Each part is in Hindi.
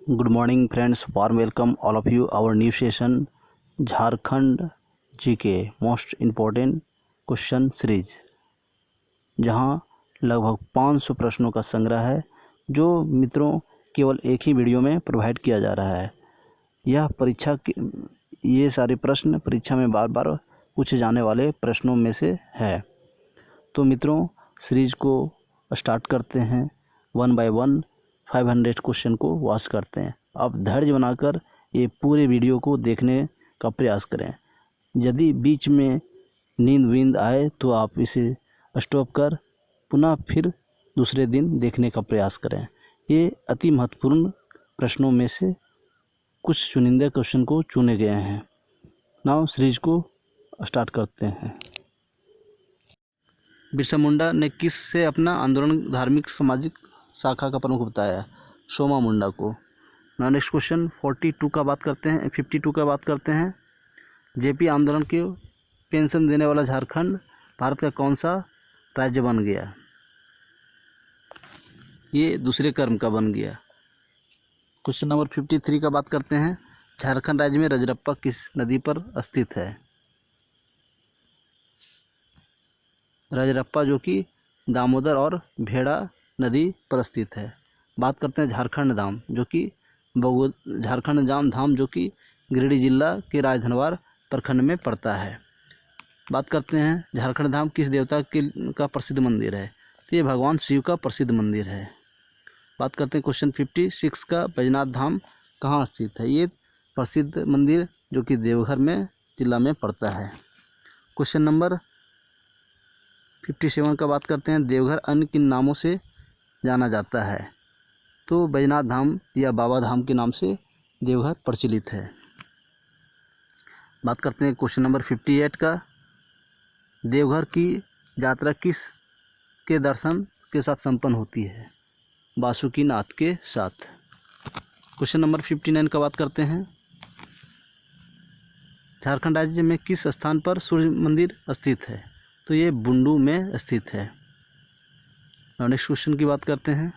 Good morning friends, warm welcome all of you our new session Jharkhand GK most important question series, जहां लगभग 500 प्रश्नों का संग्रह है जो मित्रों केवल एक ही वीडियो में प्रोवाइड किया जा रहा है। यह ये सारे प्रश्न परीक्षा में बार बार पूछे जाने वाले प्रश्नों में से है। तो मित्रों सीरीज को स्टार्ट करते हैं, 1 बाय 1 500 क्वेश्चन को वॉच करते हैं। आप धैर्य बनाकर ये पूरे वीडियो को देखने का प्रयास करें। यदि बीच में नींद आए तो आप इसे स्टॉप कर पुनः फिर दूसरे दिन देखने का प्रयास करें। ये अति महत्वपूर्ण प्रश्नों में से कुछ चुनिंदा क्वेश्चन को चुने गए हैं। नाउ सीरीज को स्टार्ट करते हैं। बिरसा मुंडा ने किस से अपना आंदोलन धार्मिक सामाजिक शाखा का प्रमुख बताया? सोमा मुंडा को। नाउ नेक्स्ट क्वेश्चन 52 का बात करते हैं, 52 का बात करते हैं। जेपी आंदोलन के पेंशन देने वाला झारखंड भारत का कौन सा राज्य बन गया? ये दूसरे क्रम का बन गया। क्वेश्चन नंबर 53 का बात करते हैं। झारखंड राज्य में रजरप्पा किस नदी पर स्थित है? रजरप्पा जो कि दामोदर और भेड़ा नदी पर स्थित है। बात करते हैं झारखंड धाम जो कि झारखंड धाम जो कि गिरिडीह जिला के राजधनवार प्रखंड में पड़ता है। बात करते हैं झारखंड धाम किस देवता का प्रसिद्ध मंदिर है? तो ये भगवान शिव का प्रसिद्ध मंदिर है। बात करते हैं क्वेश्चन 56 का, बैजनाथ धाम कहाँ स्थित है? ये प्रसिद्ध मंदिर जो कि देवघर में जिला में पड़ता है। क्वेश्चन नंबर 57 का बात करते हैं। देवघर अन्य किन नामों से जाना जाता है? तो बैजनाथ धाम या बाबा धाम के नाम से देवघर प्रचलित है। बात करते हैं क्वेश्चन नंबर 58 का। देवघर की यात्रा किस के दर्शन के साथ संपन्न होती है? बासुकीनाथ के साथ। क्वेश्चन नंबर 59 का बात करते हैं। झारखंड राज्य में किस स्थान पर सूर्य मंदिर स्थित है? तो ये बुंडू में स्थित है। नेक्स्ट क्वेश्चन की बात करते हैं।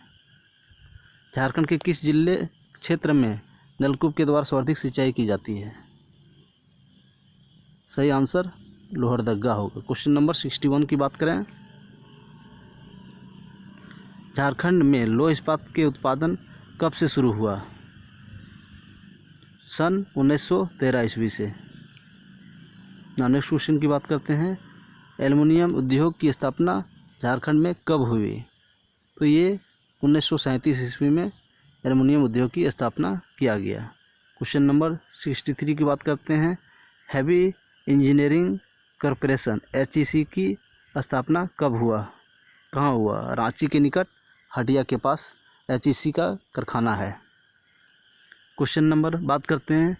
झारखंड के किस जिले क्षेत्र में नलकूप के द्वारा सर्वाधिक सिंचाई की जाती है? सही आंसर लोहरदगा होगा। क्वेश्चन नंबर 61 की बात करें। झारखंड में लौह इस्पात के उत्पादन कब से शुरू हुआ? सन 1913 ईस्वी से। नेक्स्ट क्वेश्चन की बात करते हैं। एल्युमिनियम उद्योग की स्थापना झारखंड में कब हुई? तो ये 1937 ईस्वी में एल्युमिनियम उद्योग की स्थापना किया गया। क्वेश्चन नंबर 63 की बात करते हैं। हैवी इंजीनियरिंग कॉरपोरेशन HEC की स्थापना कब हुआ? कहाँ हुआ? रांची के निकट हटिया के पास HEC का कारखाना है। क्वेश्चन नंबर बात करते हैं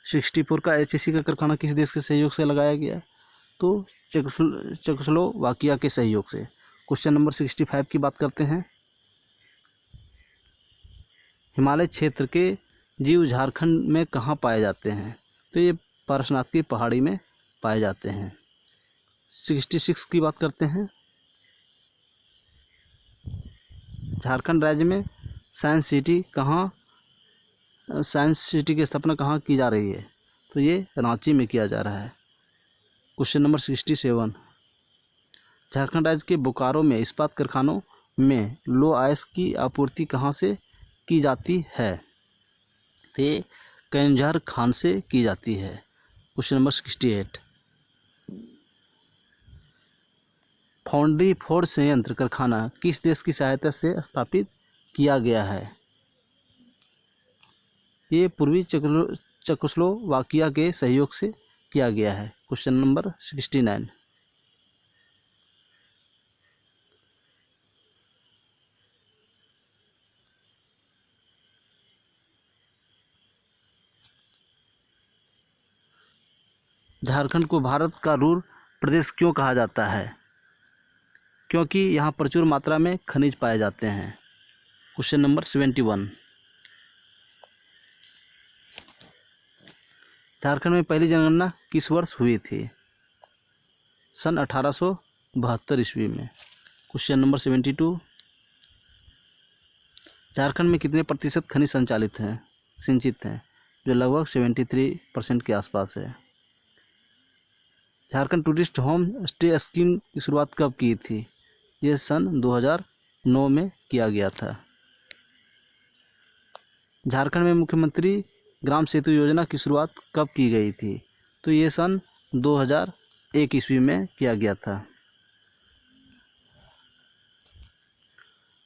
64 का। HEC का कारखाना किस देश के सहयोग से लगाया गया? तो चेकोस्लोवाकिया के सहयोग से। क्वेश्चन नंबर 65 की बात करते हैं। हिमालय क्षेत्र के जीव झारखंड में कहाँ पाए जाते हैं? तो ये पारसनाथ की पहाड़ी में पाए जाते हैं। 66 की बात करते हैं। झारखंड राज्य में साइंस सिटी की स्थापना कहाँ की जा रही है? तो ये रांची में किया जा रहा है। Question number 67। झारखंड राज्य के बोकारो में इस्पात कारखानों में लौह अयस्क की आपूर्ति कहाँ से की जाती है? तो ये कंजर खान से की जाती है। Question number 68। फाउंड्री फोर्ड संयंत्र कारखाना किस देश की सहायता से स्थापित किया गया है? ये पूर्वी चेकोस्लोवाकिया के सहयोग से किया गया है। Question number 69। झारखंड को भारत का रूर प्रदेश क्यों कहा जाता है? क्योंकि यहाँ प्रचुर मात्रा में खनिज पाए जाते हैं। Question number 71। झारखंड में पहली जनगणना किस वर्ष हुई थी? सन 1872 ईस्वी में। Question number 72। झारखंड में कितने प्रतिशत खनिज संचालित हैं सिंचित हैं, जो लगभग 73% के आसपास है। Jharkhand tourist home stay scheme की शुरुआत कब की थी? ये सन 2009 में किया गया था। झारखंड में मुख्यमंत्री ग्राम सेतु योजना की शुरुआत कब की गई थी? तो ये सन 2001 ईस्वी में किया गया था।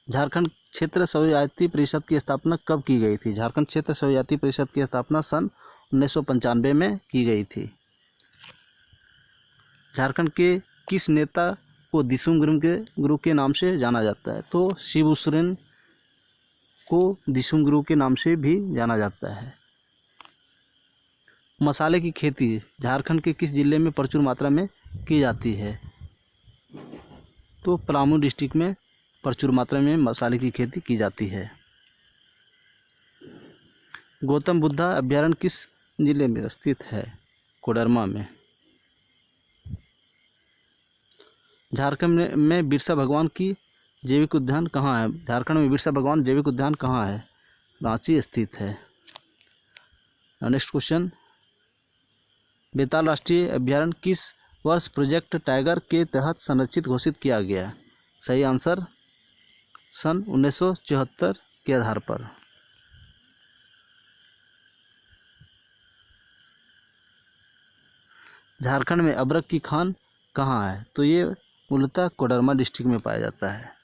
झारखंड क्षेत्र स्वजाति परिषद की स्थापना कब की गई थी? झारखंड क्षेत्र स्वजाति परिषद की स्थापना सन 1995 में की गई थी। झारखंड के किस नेता को दिसुम गुरु के नाम से जाना जाता है? तो शिबू सोरेन को दिसुम गुरु के नाम से भी जाना जाता है। मसाले की खेती झारखंड के किस जिले में प्रचुर मात्रा में की जाती है? तो पलामू डिस्ट्रिक्ट में प्रचुर मात्रा में मसाले की खेती की जाती है। गौतम बुद्धा अभयारण्य किस जिले में स्थित है? कोडरमा में। झारखंड में बिरसा भगवान की जैविक उद्यान कहाँ है? झारखंड में बिरसा भगवान जैविक उद्यान कहाँ है? रांची स्थित है। नेक्स्ट क्वेश्चन, बेताल राष्ट्रीय अभयारण्य किस वर्ष प्रोजेक्ट टाइगर के तहत संरक्षित घोषित किया गया? सही आंसर सन 1974 के आधार पर। झारखंड में अबरक की खान कहाँ है? तो ये मूलतः कोडरमा डिस्ट्रिक्ट में पाया जाता है।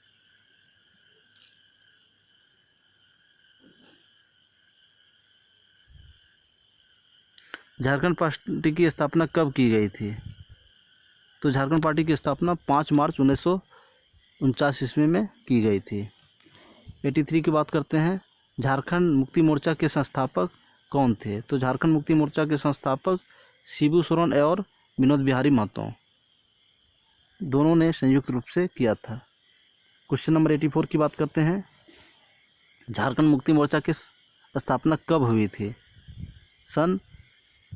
झारखंड पार्टी की स्थापना कब की गई थी? तो झारखंड पार्टी की स्थापना 5 मार्च 1949 ईस्वी में की गई थी। 83 की बात करते हैं। झारखंड मुक्ति मोर्चा के संस्थापक कौन थे? तो झारखंड मुक्ति मोर्चा के संस्थापक शिबू सोरेन और विनोद बिहारी महतो, दोनों ने संयुक्त रूप से किया था। क्वेश्चन नंबर 84 की बात करते हैं। झारखंड मुक्ति मोर्चा की स्थापना कब हुई थी? सन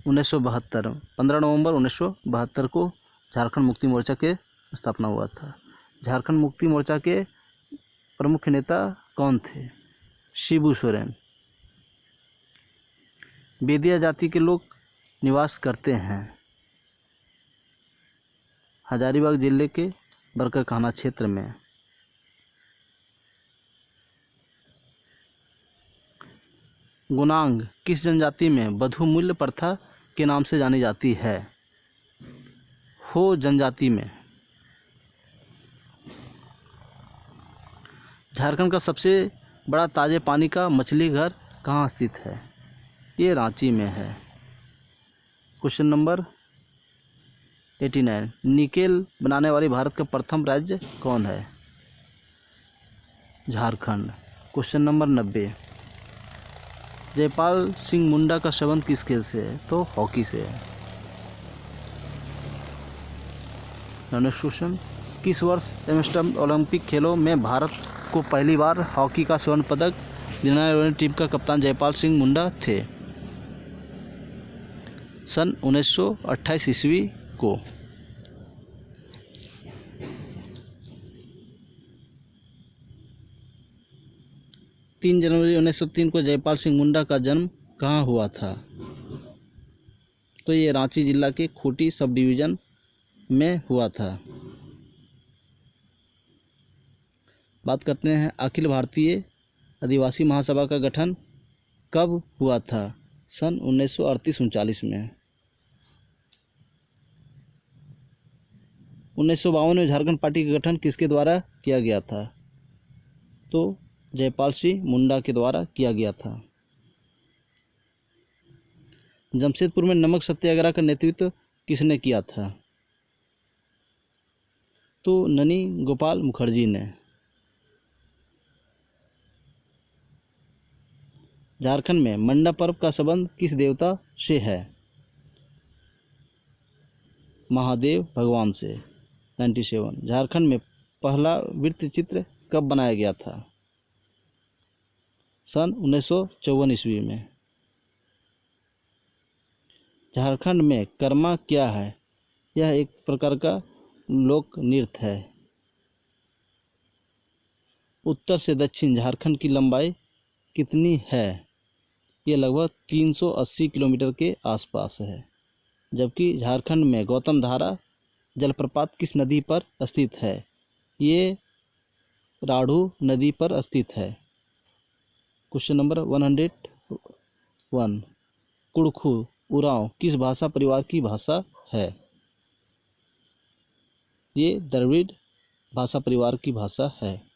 1972 15 नवंबर 1972 को झारखंड मुक्ति मोर्चा के स्थापना हुआ था। झारखंड मुक्ति मोर्चा के प्रमुख नेता कौन थे? शिबू सोरेन। बेदिया जाति के लोग निवास करते हैं हजारीबाग जिले के बरकाकाना क्षेत्र में। गुनांग किस जनजाति में बधू मूल्य प्रथा के नाम से जानी जाती है? हो जनजाति में। झारखंड का सबसे बड़ा ताजे पानी का मछली घर कहाँ स्थित है? ये रांची में है। क्वेश्चन नंबर 89, निकेल बनाने वाली भारत का प्रथम राज्य कौन है? झारखंड। क्वेश्चन नंबर 90, जयपाल सिंह मुंडा का संबंध किस खेल से है? तो हॉकी से है। नेक्स्ट क्वेश्चन, किस वर्ष एम्स्टर्डम ओलंपिक खेलों में भारत को पहली बार हॉकी का स्वर्ण पदक दिलाने वाली टीम का कप्तान जयपाल सिंह मुंडा थे? सन 1928 ईस्वी को। तीन जनवरी 1903 को जयपाल सिंह मुंडा का जन्म कहाँ हुआ था? तो ये रांची जिला के खूंटी सब डिवीज़न में हुआ था। बात करते हैं अखिल भारतीय आदिवासी महासभा का गठन कब हुआ था? सन 1938-39 में। 1952 में झारखंड पार्टी का गठन किसके द्वारा किया गया था? तो जयपाल सिंह मुंडा के द्वारा किया गया था। जमशेदपुर में नमक सत्याग्रह का नेतृत्व किसने किया था? तो ननी गोपाल मुखर्जी ने। झारखंड में मंडा पर्व का संबंध किस देवता से है? महादेव भगवान से। 97, झारखंड में पहला वृत्त चित्र कब बनाया गया था? सन 1954 ईस्वी में। झारखंड में कर्मा क्या है? यह एक प्रकार का लोक नृत्य है। उत्तर से दक्षिण झारखंड की लंबाई कितनी है? ये लगभग 380 किलोमीटर के आसपास है। जबकि झारखंड में गौतम धारा जलप्रपात किस नदी पर स्थित है? ये राढ़ू नदी पर स्थित है। क्वेश्चन नंबर 101, कुड़खू उरांव किस भाषा परिवार की भाषा है? ये द्रविड़ भाषा परिवार की भाषा है।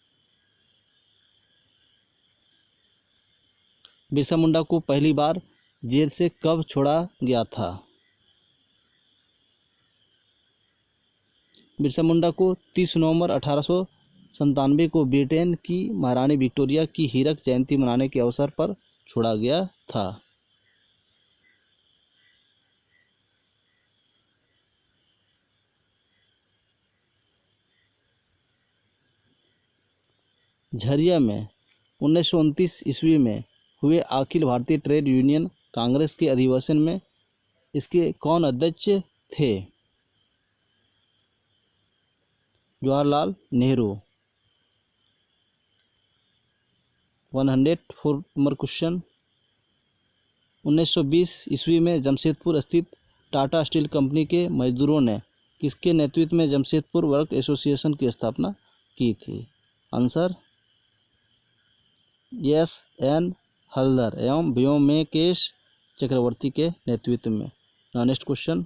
बिरसा मुंडा को पहली बार जेल से कब छोड़ा गया था? बिरसा मुंडा को 30 नवंबर 1897 को ब्रिटेन की महारानी विक्टोरिया की हीरक जयंती मनाने के अवसर पर छोड़ा गया था। झरिया में 1929 ईस्वी में हुए अखिल भारतीय ट्रेड यूनियन कांग्रेस के अधिवेशन में इसके कौन अध्यक्ष थे? जवाहरलाल नेहरू। 104 नंबर क्वेश्चन, 1920 ईस्वी में जमशेदपुर स्थित टाटा स्टील कंपनी के मजदूरों ने किसके नेतृत्व में जमशेदपुर वर्क एसोसिएशन की स्थापना की थी? Answer SN. हल्दर एवं व्योमकेश चक्रवर्ती के नेतृत्व में। नेक्स्ट क्वेश्चन,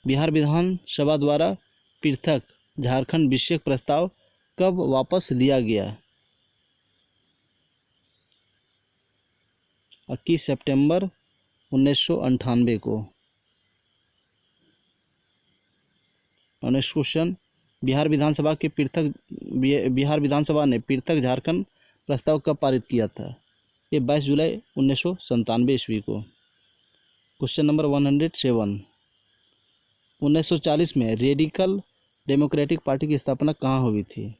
बिहार विधानसभा द्वारा पृथक झारखंड विषय प्रस्ताव कब वापस लिया गया? 21 सितंबर 1998 को। नेक्स्ट क्वेश्चन, बिहार विधानसभा ने पृथक झारखंड प्रस्ताव कब पारित किया था? ये 22 जुलाई 1997 ईस्वी को। क्वेश्चन नंबर 107, 1940 में रेडिकल डेमोक्रेटिक पार्टी की स्थापना कहाँ हुई थी?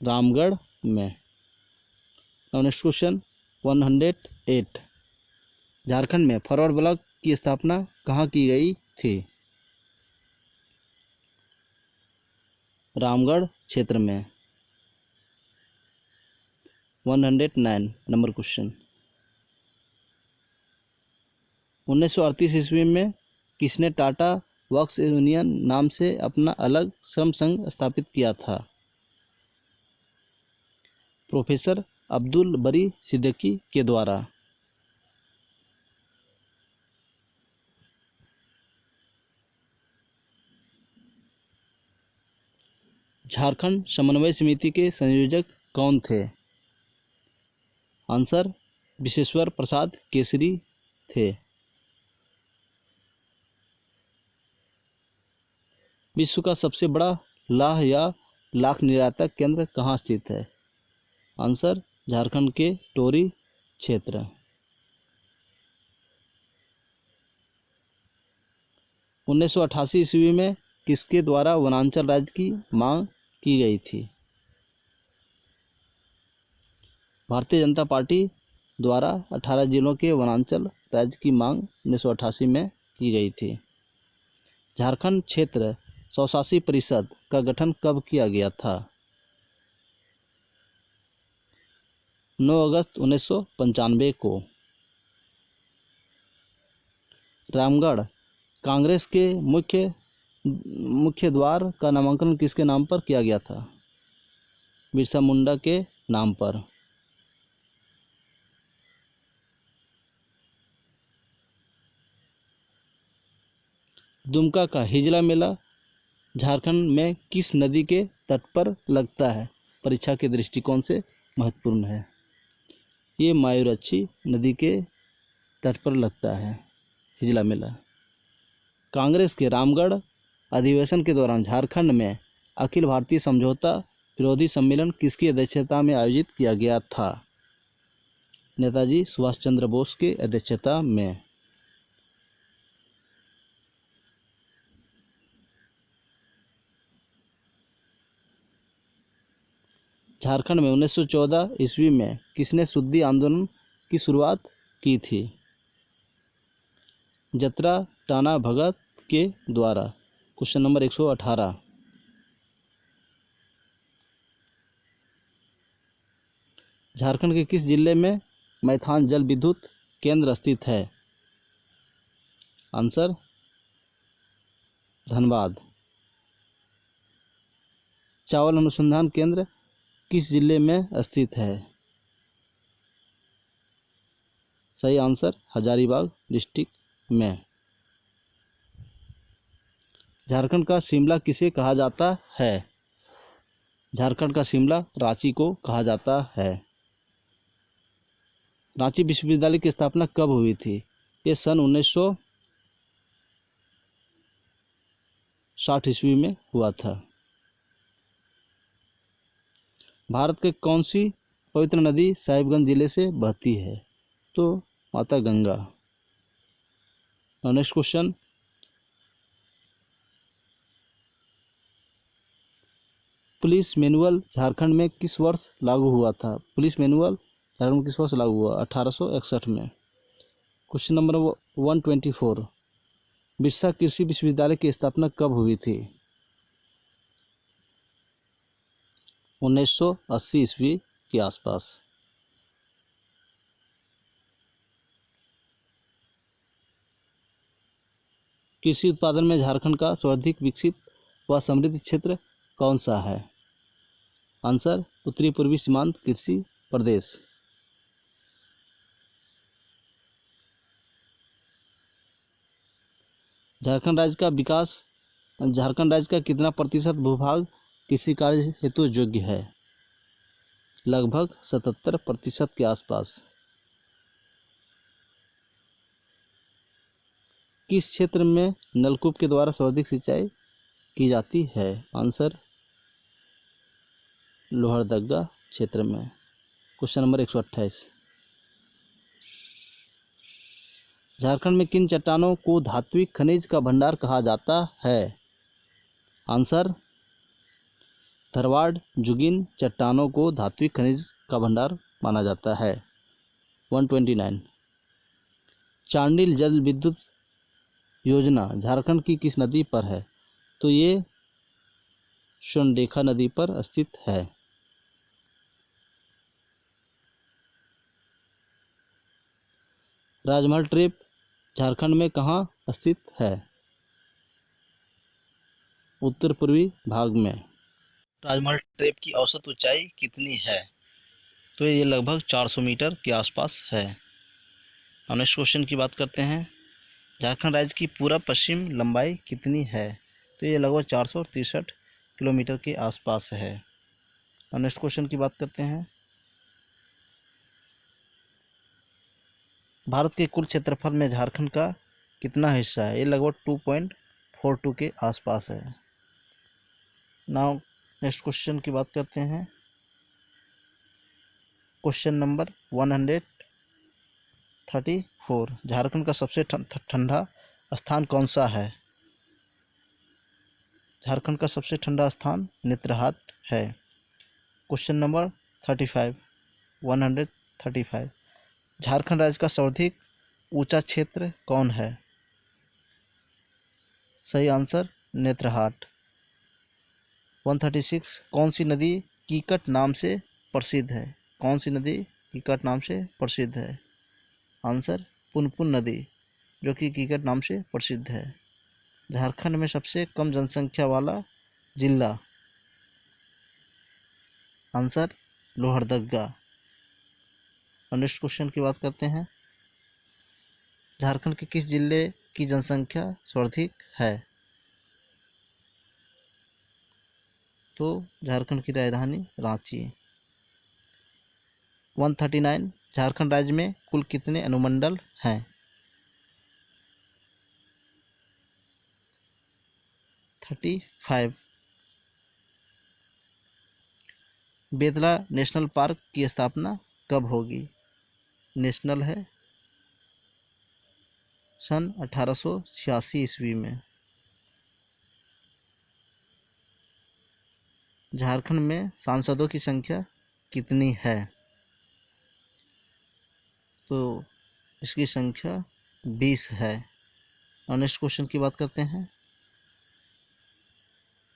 रामगढ़ में। नेक्स्ट क्वेश्चन 108, झारखंड में फॉरवर्ड ब्लॉक की स्थापना कहाँ की गई थी? रामगढ़ क्षेत्र में। 109 नंबर क्वेश्चन, 1938 ईस्वी में किसने टाटा वर्क्स यूनियन नाम से अपना अलग श्रम संघ स्थापित किया था? प्रोफेसर अब्दुल बरी सिद्दीकी के द्वारा। झारखंड समन्वय समिति के संयोजक कौन थे? आंसर विश्वेश्वर प्रसाद केसरी थे। विश्व का सबसे बड़ा लाह या लाख निर्यातक केंद्र कहाँ स्थित है? आंसर झारखंड के टोरी क्षेत्र। 1988 ईस्वी में किसके द्वारा वनांचल राज्य की मांग की गई थी? भारतीय जनता पार्टी द्वारा 18 जिलों के वनांचल राज्य की मांग 1988 में की गई थी। झारखंड क्षेत्र स्वशासी परिषद का गठन कब किया गया था? 9 अगस्त 1995 को। रामगढ़ कांग्रेस के मुख्य द्वार का नामांकन किसके नाम पर किया गया था? बिरसा मुंडा के नाम पर। दुमका का हिजला मेला झारखंड में किस नदी के तट पर लगता है? परीक्षा के दृष्टिकोण से महत्वपूर्ण है। ये मायूराक्षी नदी के तट पर लगता है हिजला मेला। कांग्रेस के रामगढ़ अधिवेशन के दौरान झारखंड में अखिल भारतीय समझौता विरोधी सम्मेलन किसकी अध्यक्षता में आयोजित किया गया था? नेताजी सुभाष चंद्र बोस के अध्यक्षता में। झारखंड में 1914 ईस्वी में किसने शुद्धि आंदोलन की शुरुआत की थी? जतरा टाना भगत के द्वारा। Question number 118। झारखंड के किस जिले में मैथान जल विद्युत केंद्र स्थित है? आंसर धनबाद। चावल अनुसंधान केंद्र किस जिले में स्थित है? सही आंसर हजारीबाग डिस्ट्रिक्ट में। झारखंड का शिमला किसे कहा जाता है? झारखंड का शिमला रांची को कहा जाता है। रांची विश्वविद्यालय की स्थापना कब हुई थी? ये सन 1960 ईस्वी में हुआ था। भारत के कौन सी पवित्र नदी साहिबगंज जिले से बहती है? तो माता Ganga. Next question, police manual Jharkhand में किस वर्ष लागू हुआ था? पुलिस मैनुअल झारखंड में किस वर्ष लागू हुआ? 1861 में। क्वेश्चन नंबर 124, बिरसा कृषि विश्वविद्यालय की स्थापना कब हुई थी? 1980 ईस्वी के आसपास। कृषि उत्पादन में झारखंड का सर्वाधिक विकसित व समृद्ध क्षेत्र कौन सा है? आंसर उत्तरी पूर्वी सीमांत कृषि प्रदेश। झारखंड राज्य का कितना प्रतिशत भूभाग कृषि कार्य हेतु योग्य है? लगभग 77% के आसपास। किस क्षेत्र में नलकूप के द्वारा सर्वाधिक सिंचाई की जाती है? आंसर लोहरदगा क्षेत्र में। क्वेश्चन नंबर 128, झारखंड में किन चट्टानों को धात्विक खनिज का भंडार कहा जाता है? आंसर धरवाड़ जुगिन चट्टानों को धात्विक खनिज का भंडार माना जाता है। 129, चांडिल जल विद्युत योजना झारखंड की किस नदी पर है? तो ये स्वर्णरेखा नदी पर स्थित है। राजमहल ट्रैप झारखंड में कहाँ स्थित है? उत्तर पूर्वी भाग में। राजमहल ट्रैप की औसत ऊंचाई कितनी है? तो ये लगभग 400 मीटर के आसपास है। नेक्स्ट क्वेश्चन की बात करते हैं, झारखंड राज्य की पूरा पश्चिम लंबाई कितनी है? तो ये लगभग 463 किलोमीटर के आसपास है। नेक्स्ट क्वेश्चन की बात करते हैं, भारत के कुल क्षेत्रफल में झारखंड का कितना हिस्सा है? ये लगभग 2.42 के आसपास है। नाउ नेक्स्ट क्वेश्चन की बात करते हैं, क्वेश्चन नंबर 134, झारखंड का सबसे ठंडा स्थान कौन सा है? झारखंड का सबसे ठंडा स्थान नेतरहाट है। क्वेश्चन नंबर 135, झारखंड राज्य का सर्वाधिक ऊंचा क्षेत्र कौन है? सही आंसर नेतरहाट। 136, कौन सी नदी कीकट नाम से प्रसिद्ध है? कौन सी नदी कीकट नाम से प्रसिद्ध है? आंसर पुनपुन नदी, जो कि कीकट नाम से प्रसिद्ध है। झारखंड में सबसे कम जनसंख्या वाला जिला? आंसर लोहरदगा। नेक्स्ट क्वेश्चन की बात करते हैं, झारखंड के किस जिले की जनसंख्या सर्वाधिक है? तो झारखंड की राजधानी रांची। 139, झारखंड राज्य में कुल कितने अनुमंडल हैं? 35। बेतला नेशनल पार्क की स्थापना कब होगी? नेशनल है सन 1886 ईस्वी में। झारखंड में सांसदों की संख्या कितनी है? तो इसकी संख्या 20 है। और नेक्स्ट क्वेश्चन की बात करते हैं।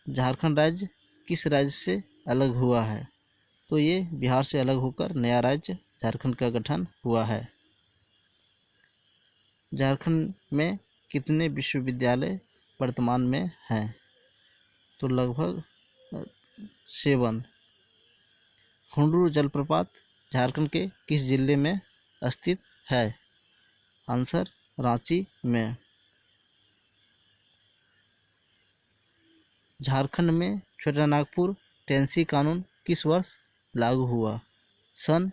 झारखंड राज्य किस राज्य से अलग हुआ है? तो ये बिहार से अलग होकर नया राज्य झारखंड का गठन हुआ है। झारखंड में कितने विश्वविद्यालय वर्तमान में हैं? तो लगभग 7। हुंडरू जलप्रपात झारखंड के किस जिले में स्थित है? आंसर रांची में। झारखंड में छोटा नागपुर टेनेसी कानून किस वर्ष लागू हुआ? सन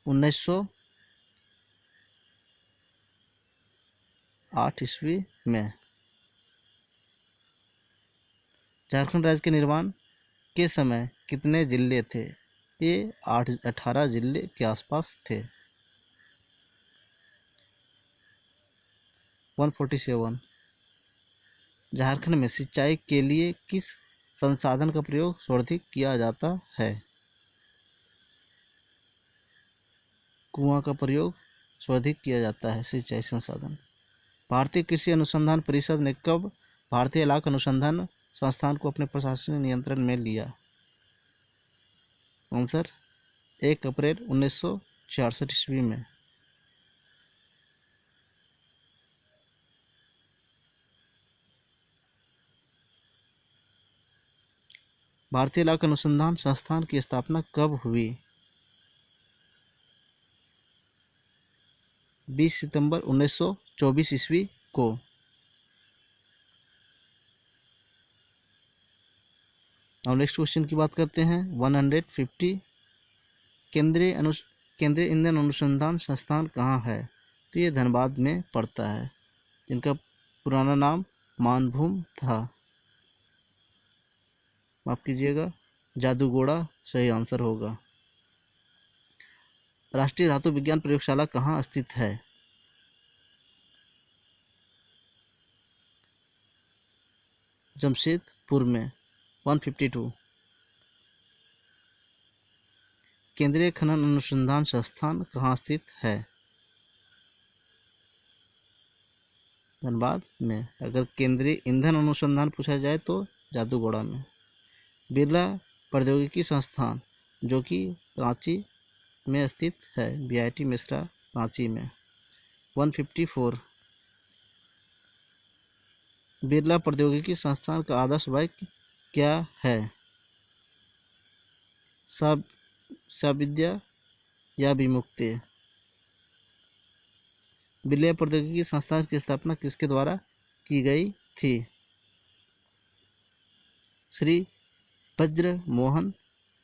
1908 ईस्वी में। झारखंड राज्य के निर्माण के समय कितने जिले थे? ये 18 जिले के आसपास थे। 147। झारखंड में सिंचाई के लिए किस संसाधन का प्रयोग सर्वाधिक किया जाता है? कुआं का प्रयोग सर्वाधिक किया जाता है सिंचाई संसाधन। भारतीय कृषि अनुसंधान परिषद ने कब भारतीय लाख अनुसंधान संस्थान को अपने प्रशासनिक नियंत्रण में लिया? आंसर 1 अप्रैल 1966 ईस्वी में। भारतीय लाख अनुसंधान संस्थान की स्थापना कब हुई? 20 सितंबर 1924 ईस्वी को। अब नेक्स्ट क्वेश्चन की बात करते हैं। 150 केंद्रीय ईंधन अनुसंधान संस्थान कहाँ है? तो ये धनबाद में पड़ता है, जिनका पुराना नाम मानभूम था। माफ कीजिएगा, जादूगोड़ा सही आंसर होगा। राष्ट्रीय धातु विज्ञान प्रयोगशाला कहाँ स्थित है? जमशेदपुर में। 152। केंद्रीय खनन अनुसंधान संस्थान कहाँ स्थित है? धनबाद में। अगर केंद्रीय ईंधन अनुसंधान पूछा जाए तो जादूगोड़ा में। बिरला प्रौद्योगिकी संस्थान जो कि रांची में स्थित है, बीआईटी मिश्रा रांची में। 154। बिरला प्रौद्योगिकी संस्थान का आदर्श वाक्य क्या है? सविद्या या विमुक्ति। बिरला प्रौद्योगिकी संस्थान की स्थापना किसके द्वारा की गई थी? श्री वज्र मोहन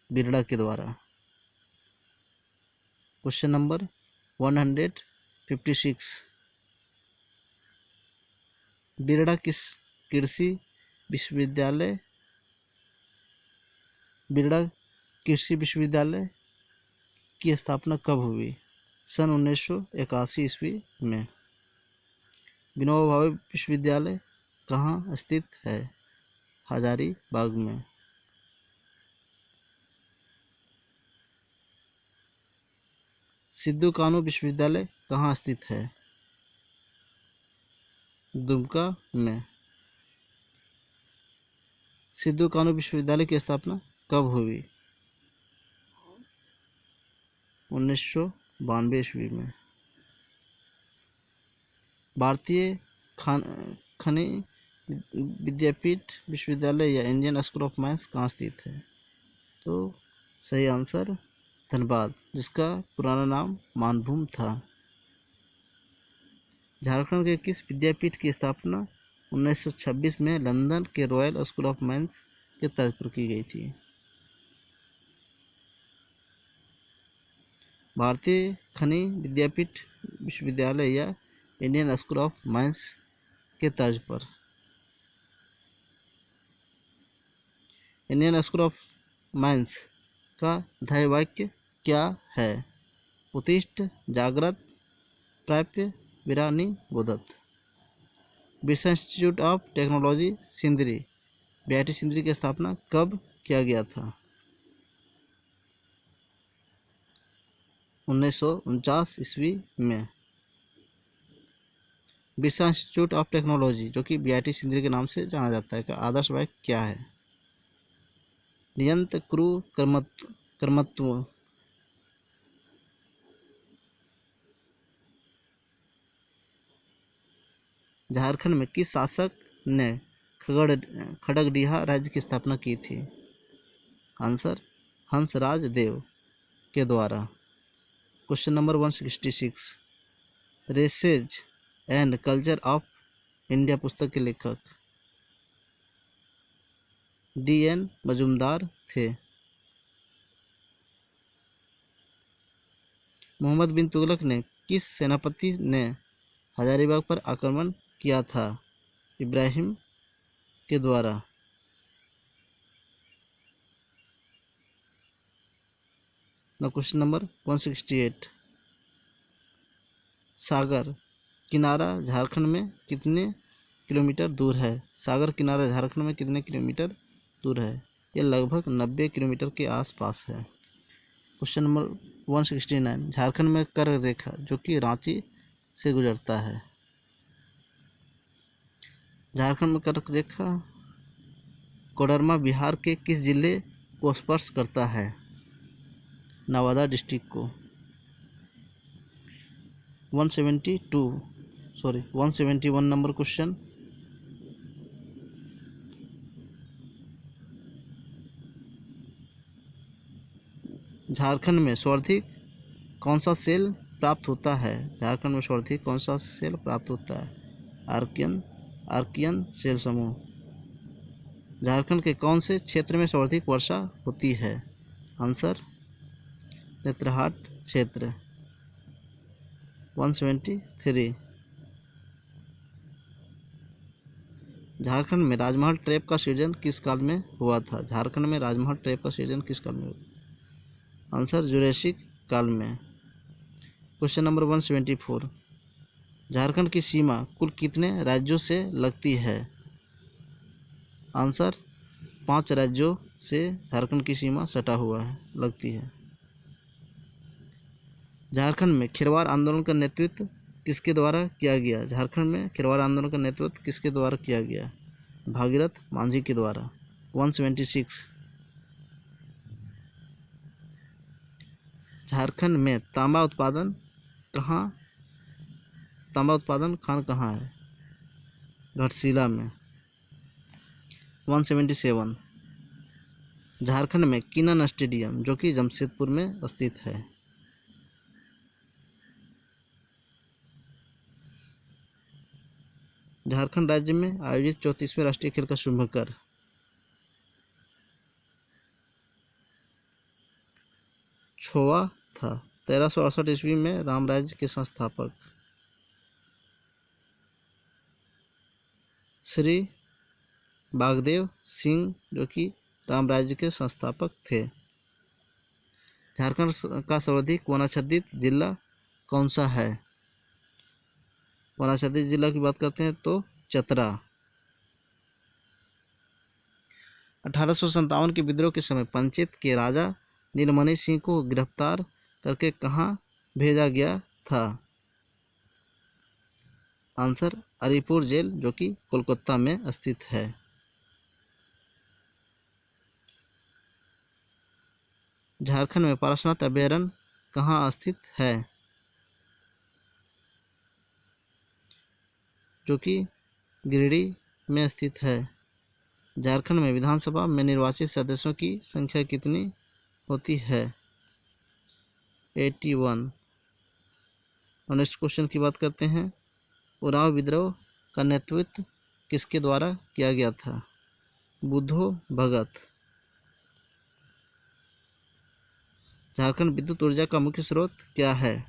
बिरला के द्वारा। Question number 156। बिरला किस कृषि विश्वविद्यालय की स्थापना कब हुई? सन 1981 ईस्वी में। विनोबा भावे विश्वविद्यालय कहाँ स्थित है? हजारीबाग में। सिद्धू कानू विश्वविद्यालय कहाँ स्थित है? दुमका में। सिद्धू कानू विश्वविद्यालय की स्थापना कब हुई? 1992 ईस्वी में। भारतीय खनिज विद्यापीठ विश्वविद्यालय या इंडियन स्कूल ऑफ माइंस कहाँ स्थित है? तो सही आंसर धनबाद, जिसका पुराना नाम मानभूम था। झारखंड के किस विद्यापीठ की स्थापना 1926 में लंदन के रॉयल स्कूल ऑफ माइंस के तर्ज पर की गई थी? भारतीय खनिज विद्यापीठ विश्वविद्यालय या इंडियन स्कूल ऑफ माइंस के तर्ज पर। इंडियन स्कूल ऑफ माइंस का ध्येयवाक्य क्या है? उत्तिष्ठ जागृत प्राप्य विरानी बोधत। Birsa institute of technology Sindri, BIT Sindri की स्थापना कब किया गया था? 1949 ईस्वी में। बिरसा इंस्टीट्यूट ऑफ टेक्नोलॉजी जो कि BIT सिंधरी के नाम से जाना जाता है का आदर्श वाक्य क्या है? नियंत क्रू कर्मत्व। झारखंड में किस शासक ने खड़गडिहा राज्य की स्थापना की थी? आंसर हंसराज देव के द्वारा। Question number 166, races and culture of India पुस्तक के लेखक DN मजूमदार थे। मोहम्मद बिन तुगलक ने किस सेनापति ने हजारीबाग पर आक्रमण किया था? इब्राहिम के द्वारा। क्वेश्चन नंबर 168, सागर किनारा झारखंड में कितने किलोमीटर दूर है? सागर किनारा झारखंड में कितने किलोमीटर दूर है? यह लगभग 90 किलोमीटर के आसपास है। क्वेश्चन नंबर 169, झारखंड में कर रेखा जो कि रांची से गुजरता है। झारखंड में कर रेखा कोडरमा बिहार के किस जिले को स्पर्श करता है? नवादा डिस्ट्रिक्ट को। 171 नंबर क्वेश्चन, झारखंड में सर्वाधिक कौन सा सेल प्राप्त होता है? झारखंड में सर्वाधिक कौन सा सेल प्राप्त होता है? आर्कियन सेल समूह। झारखंड के कौन से क्षेत्र में सर्वाधिक वर्षा होती है? आंसर नेतरहाट क्षेत्र। 173, झारखंड में राजमहल ट्रैप का सृजन किस काल में हुआ था? झारखंड में राजमहल ट्रैप का सृजन किस काल में हुआ? आंसर जुरासिक काल में। क्वेश्चन नंबर 174, झारखंड की सीमा कुल कितने राज्यों से लगती है? आंसर 5 राज्यों से झारखंड की सीमा सटा हुआ है, लगती है। झारखंड में खिरवार आंदोलन का नेतृत्व किसके द्वारा किया गया? झारखंड में खिरवार आंदोलन का नेतृत्व किसके द्वारा किया गया? भागीरथ मांझी के द्वारा। 176, झारखंड में तांबा उत्पादन खान कहाँ है? घाटशिला में। 177, झारखंड में किनन स्टेडियम जो कि जमशेदपुर में स्थित है। झारखंड राज्य में आयोजित 34वें राष्ट्रीय खेल का शुभकर छोवा था। 1368 ईस्वी में राम राज्य के संस्थापक श्री बागदेव सिंह जो कि राम राज्य के संस्थापक थे। झारखंड का सर्वाधिक वनाच्छादित जिला कौन सा है? वनाच्छादित जिला की बात करते हैं तो चतरा। 1857 के विद्रोह के समय पंचेत के राजा नीलमणि सिंह को गिरफ्तार करके कहाँ भेजा गया था? आंसर अलीपुर जेल जो कि कोलकाता में स्थित है। झारखंड में पारसनाथ अभयारण्य कहाँ स्थित है? जो कि गिरिडीह में स्थित है। झारखंड में विधानसभा में निर्वाचित सदस्यों की संख्या कितनी होती है? 81। और नेक्स्ट क्वेश्चन की बात करते हैं, उरांव विद्रोह का नेतृत्व किसके द्वारा किया गया था? बुद्धो भगत। झारखंड विद्युत ऊर्जा का मुख्य स्रोत क्या है?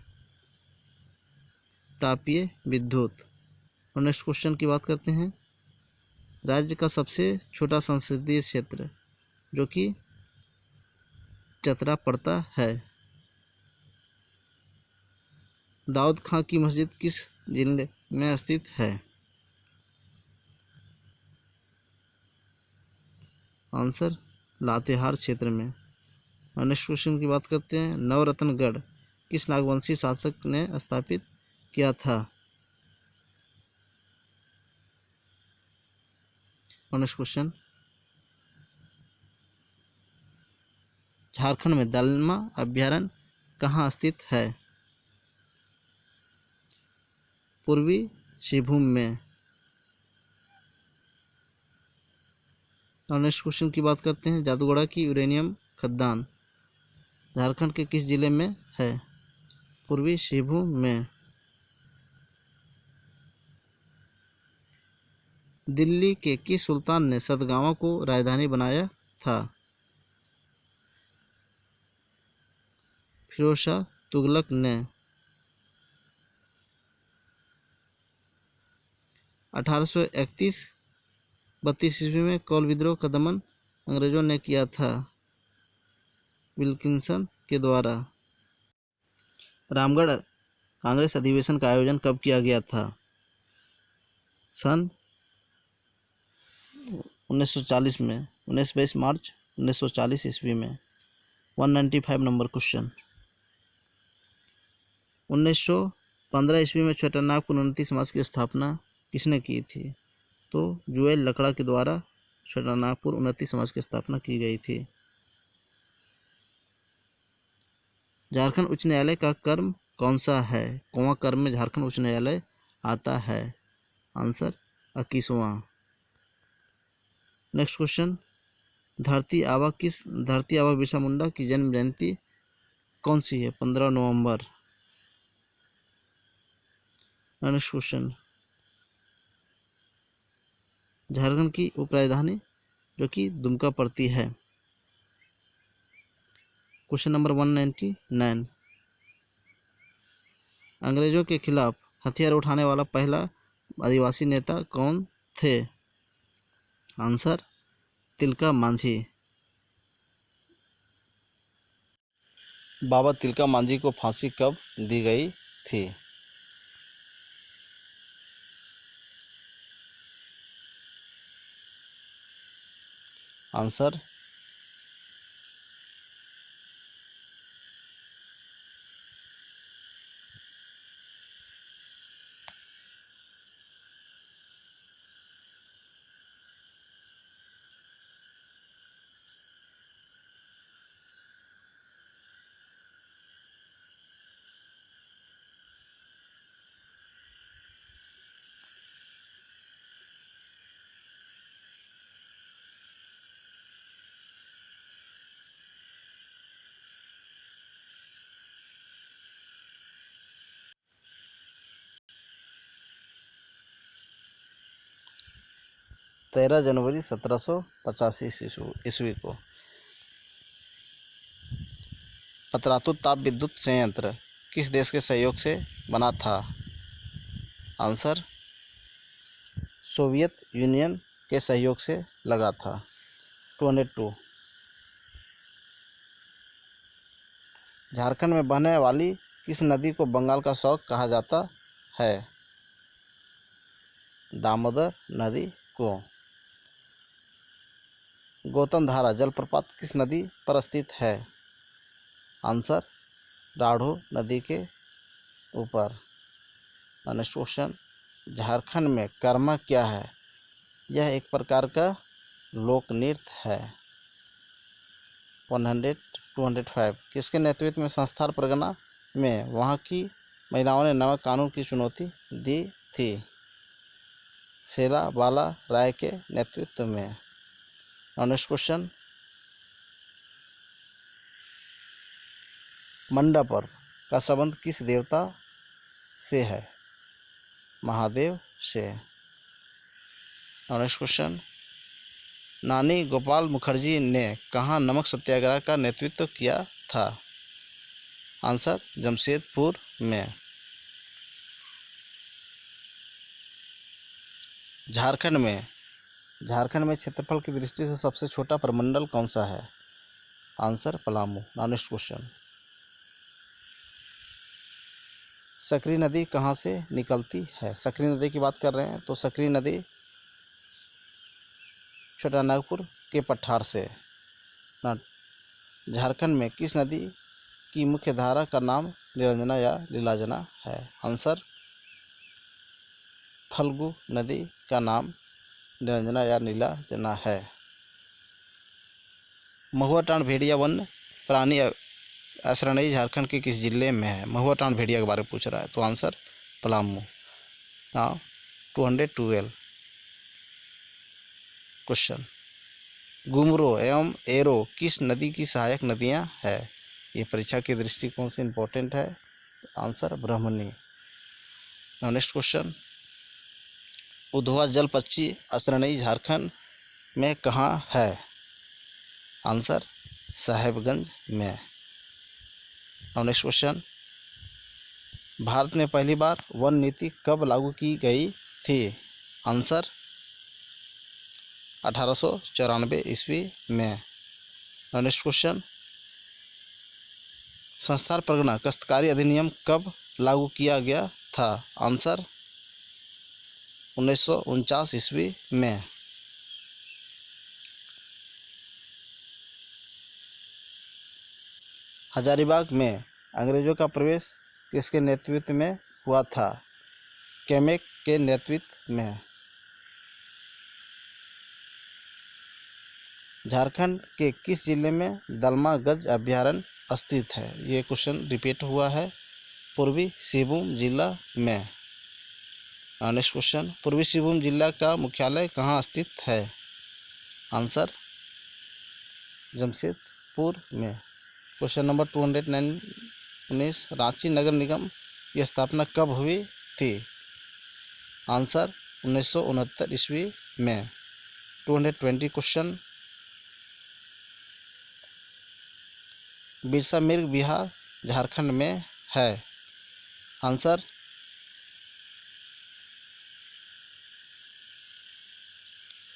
तापीय विद्युत। और नेक्स्ट क्वेश्चन की बात करते हैं, राज्य का सबसे छोटा संसदीय क्षेत्र जो कि चतरा पड़ता है। दाऊद खां की मस्जिद किस जिले में स्थित है? आंसर लातेहार क्षेत्र में। और नेक्स्ट क्वेश्चन की बात करते हैं, नवरत्नगढ़ किस नागवंशी शासक ने स्थापित किया था। और नेक्स्ट क्वेश्चन, झारखंड में दालमा अभ्यारण्य कहाँ स्थित है। पूर्वी सिंहभूम में। और नेक्स्ट क्वेश्चन की बात करते हैं, जादूगढ़ा की यूरेनियम खदान झारखंड के किस जिले में है। पूर्वी सिंहभूम में। दिल्ली के किस सुल्तान ने सतगावा को राजधानी बनाया था। फिरोज शाह तुगलक ने। 1831-32 ईस्वी में कौल विद्रोह का दमन अंग्रेजों ने किया था विल्किंसन के द्वारा। रामगढ़ कांग्रेस अधिवेशन का आयोजन कब किया गया था। सन 1940 में, 19-22 मार्च 1940 ईस्वी में। 195 नंबर क्वेश्चन। 1915 ईस्वी में छोटानागपुर उन्नति समाज की स्थापना किसने की थी। तो जुएल लकड़ा के द्वारा छोटानागपुर उन्नति समाज की स्थापना की गई थी। झारखंड उच्च न्यायालय का कर्म कौन सा है। कौवा कर्म में झारखंड उच्च न्यायालय आता है। आंसर 21वां। नेक्स्ट क्वेश्चन, धरती आबा बिरसा मुंडा की जन्म जयंती कौन सी है। 15 नवंबर। नेक्स्ट क्वेश्चन, झारखंड की उपराजधानी जो कि दुमका पड़ती है। क्वेश्चन नंबर 199, अंग्रेजों के खिलाफ हथियार उठाने वाला पहला आदिवासी नेता कौन थे। आंसर तिलका मांझी। बाबा तिलका मांझी को फांसी कब दी गई थी। आंसर 13 जनवरी 1785 ईस्वी को। पतरातू ताप विद्युत संयंत्र किस देश के सहयोग से बना था। आंसर सोवियत यूनियन के सहयोग से लगा था। 202, झारखंड में बहने वाली किस नदी को बंगाल का शौक कहा जाता है। दामोदर नदी को। गौतम धारा जलप्रपात किस नदी पर स्थित है। आंसर राढ़ो नदी के ऊपर। नेक्स्ट क्वेश्चन, झारखंड में कर्मा क्या है। यह एक प्रकार का लोक नृत्य है। 205, किसके नेतृत्व में संस्थान परगना में वहाँ की महिलाओं ने नमक कानून की चुनौती दी थी। शेरा बाला राय के नेतृत्व में। नेक्स्ट क्वेश्चन, मंडा पर्व का संबंध किस देवता से है। महादेव से। नेक्स्ट क्वेश्चन, नानी गोपाल मुखर्जी ने कहाँ नमक सत्याग्रह का नेतृत्व किया था। आंसर जमशेदपुर में। झारखंड में क्षेत्रफल की दृष्टि से सबसे छोटा प्रमंडल कौन सा है। आंसर पलामू। नेक्स्ट क्वेश्चन, सकरी नदी कहाँ से निकलती है। सकरी नदी की बात कर रहे हैं तो सकरी नदी छोटानागपुर के पठार से। ना झारखंड में किस नदी की मुख्य धारा का नाम निरंजना या लीलाजना है? आंसर फल्गु नदी का नाम निरंजना या नीलाजना है। महुआटांड भेड़िया वन्य प्राणी आश्रयणी झारखंड के किस जिले में है? महुआटांड भेड़िया के बारे में पूछ रहा है, तो answer Palamu. Now 212 question, Gumro एवं एरो किस नदी की सहायक नदियां है? ये परीक्षा के दृष्टिकोण से इम्पोर्टेंट है, answer Brahmani. Now next question, Udhwa Jal Pakshi आश्रयणी Jharkhand में कहाँ है? आंसर साहेबगंज में। नाउ नेक्स्ट क्वेश्चन, भारत में पहली बार वन नीति कब लागू की गई थी? आंसर 1894 ईस्वी में। नाउ नेक्स्ट क्वेश्चन, संस्थान परगना काश्तकारी अधिनियम कब लागू किया गया था? आंसर 1949 ईस्वी में। हजारीबाग में अंग्रेजों का प्रवेश किसके नेतृत्व में हुआ था? कैमेक के नेतृत्व में। झारखंड के किस जिले में दलमा गज अभ्यारण्य स्थित है? ये क्वेश्चन रिपीट हुआ है, पूर्वी सिंहभूम जिला में। नेक्स्ट क्वेश्चन, पूर्वी सिंहभूम जिला का मुख्यालय कहाँ स्थित है? आंसर जमशेदपुर में। क्वेश्चन नंबर 219, रांची नगर निगम की स्थापना कब हुई थी? आंसर 1969 ईस्वी में। 220 क्वेश्चन, बिरसा मिर्ग बिहार झारखंड में है? आंसर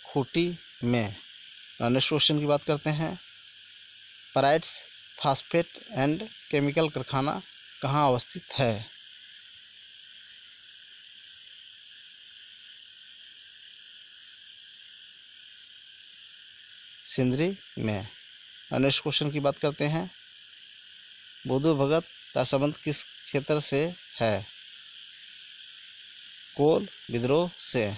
खूंटी में। नेक्स्ट क्वेश्चन की बात करते हैं, पराइट्स फास्फेट एंड केमिकल कारखाना कहाँ अवस्थित है? सिंदरी में। नेक्स्ट क्वेश्चन की बात करते हैं, बुद्धू भगत का संबंध किस क्षेत्र से है? कोल विद्रोह से।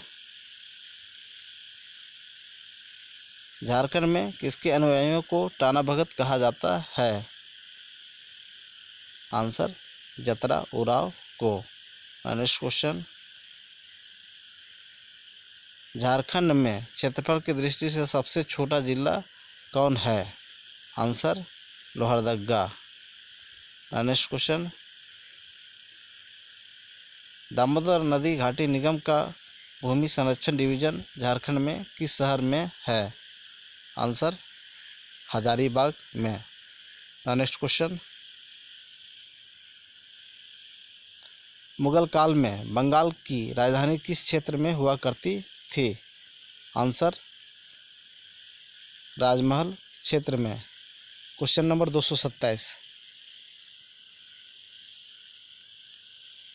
झारखंड में किसके अनुयायियों को टाना भगत कहा जाता है? आंसर जतरा उराव को। नेक्स्ट क्वेश्चन, झारखंड में क्षेत्रफल की दृष्टि से सबसे छोटा जिला कौन है? Answer Lohardaga. Next question, Damodar नदी घाटी निगम का भूमि संरक्षण डिवीजन झारखंड में किस शहर में है? आंसर हजारीबाग में। नेक्स्ट क्वेश्चन, मुगल काल में बंगाल की राजधानी किस क्षेत्र में हुआ करती थी? आंसर राजमहल क्षेत्र में। क्वेश्चन नंबर 227,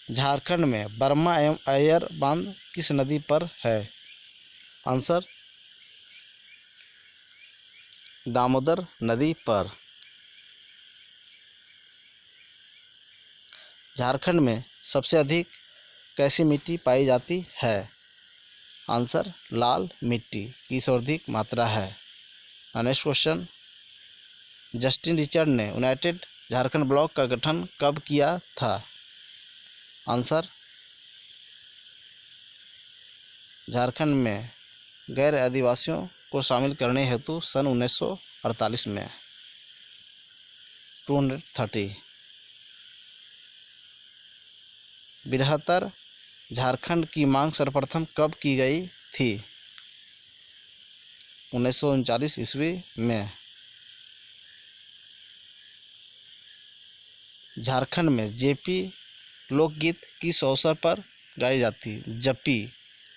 झारखंड में बर्मा एवं अय्यर बांध किस नदी पर है? आंसर दामोदर नदी पर। झारखंड में सबसे अधिक कैसी मिट्टी पाई जाती है? आंसर लाल मिट्टी की सर्वाधिक मात्रा है। नेक्स्ट क्वेश्चन, जस्टिन रिचर्ड ने यूनाइटेड झारखंड ब्लॉक का गठन कब किया था? आंसर झारखंड में गैर आदिवासियों को शामिल करने हेतु सन 1948 में। 230, बृहत्तर झारखंड की मांग सर्वप्रथम कब की गई थी? 1939 ईस्वी में। झारखंड में जेपी लोकगीत किस अवसर पर गाई जाती है? जपी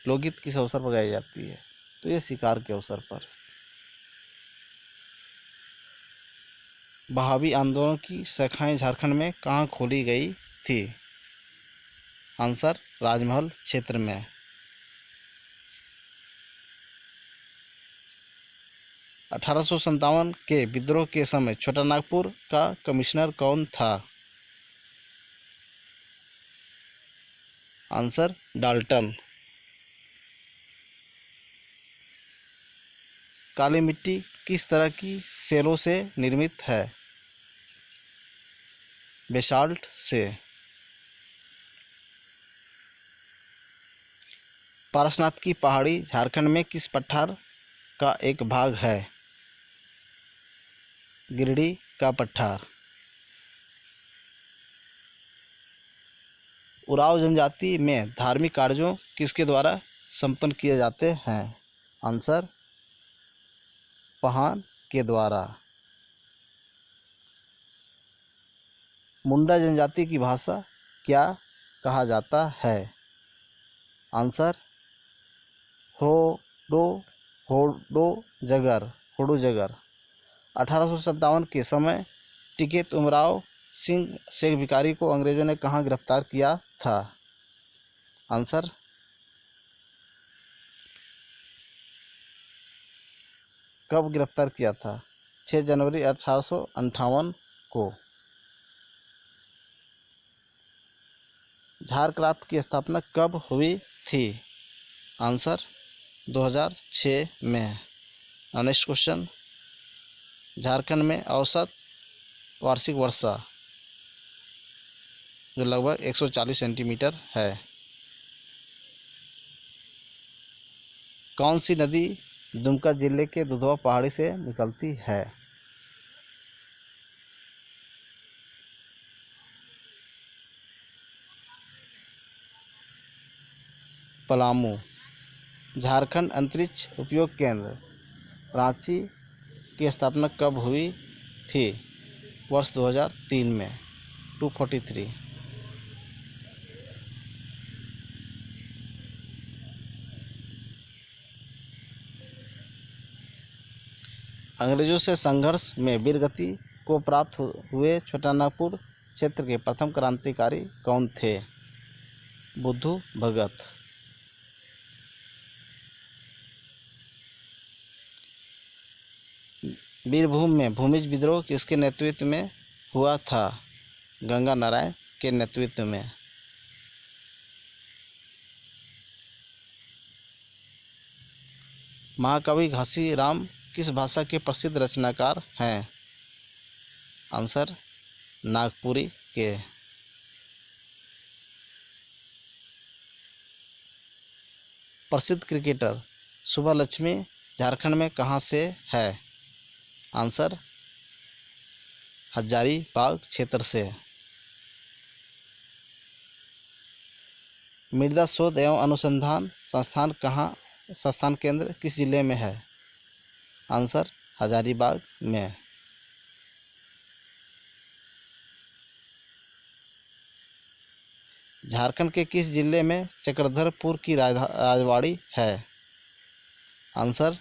लोकगीत किस अवसर पर गाई जाती है? तो ये शिकार के अवसर पर। बहावी आंदोलन की शाखाएं झारखंड में कहाँ खोली गई थी? आंसर राजमहल क्षेत्र में। 1857 के विद्रोह के समय छोटा नागपुर का कमिश्नर कौन था? Answer Dalton. काली मिट्टी किस तरह की सेलों से निर्मित है? बेसाल्ट से। पारसनाथ की पहाड़ी झारखंड में किस पठार का एक भाग है? गिरिडीह का पठार। उराव जनजाति में धार्मिक कार्यों किसके द्वारा संपन्न किए जाते हैं? आंसर पहान के द्वारा। मुंडा जनजाति की भाषा क्या कहा जाता है? आंसर होडो जगर। 1857 के समय टिकैत उमराव सिंह शेख भिखारी को अंग्रेजों ने कहाँ गिरफ्तार किया था? आंसर कब गिरफ्तार किया था? 6 जनवरी 1858 को। झारक्राफ्ट की स्थापना कब हुई थी? आंसर 2006 में। नेक्स्ट क्वेश्चन, झारखंड में औसत वार्षिक वर्षा जो लगभग 140 सेंटीमीटर है। कौन सी नदी दुमका जिले के दुधवा पहाड़ी से निकलती है? पलामू। झारखंड अंतरिक्ष उपयोग केंद्र रांची की स्थापना कब हुई थी? वर्ष 2003 में। 243। अंग्रेजों से संघर्ष में वीरगति को प्राप्त हुए छोटा नागपुर क्षेत्र के प्रथम क्रांतिकारी कौन थे? बुद्धू भगत। बीरभूम में भूमिज विद्रोह किसके नेतृत्व में हुआ था? गंगा नारायण के नेतृत्व में। महाकवि घासीराम किस भाषा के प्रसिद्ध रचनाकार हैं? आंसर नागपुरी के। प्रसिद्ध क्रिकेटर सुब्बलक्ष्मी झारखंड में कहाँ से है? आंसर हजारीबाग क्षेत्र से। मृदा शोध एवं अनुसंधान संस्थान केंद्र किस जिले में है? आंसर हजारीबाग में। झारखंड के किस जिले में चक्रधरपुर की राजवाड़ी है? आंसर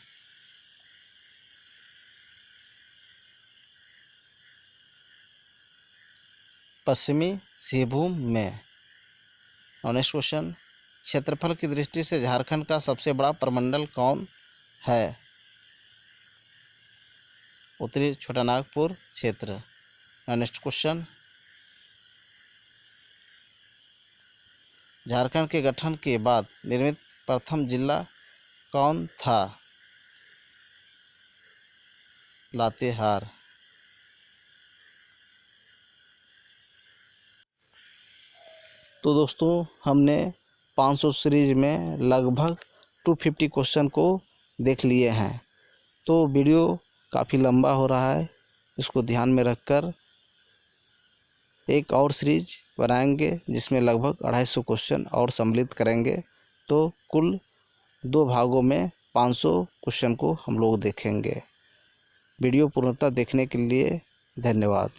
पश्चिमी सिंहभूम में। नेक्स्ट क्वेश्चन, क्षेत्रफल की दृष्टि से झारखंड का सबसे बड़ा प्रमंडल कौन है? उत्तरी छोटा नागपुर क्षेत्र। नेक्स्ट क्वेश्चन, झारखंड के गठन के बाद निर्मित प्रथम जिला कौन था? लातेहार। तो दोस्तों हमने 500 सीरीज में लगभग 250 क्वेश्चन को देख लिए हैं। तो वीडियो काफ़ी लंबा हो रहा है, इसको ध्यान में रखकर एक और सीरीज बनाएंगे जिसमें लगभग 250 क्वेश्चन और सम्मिलित करेंगे। तो कुल 2 भागों में 500 क्वेश्चन को हम लोग देखेंगे। वीडियो पूर्णतः देखने के लिए धन्यवाद।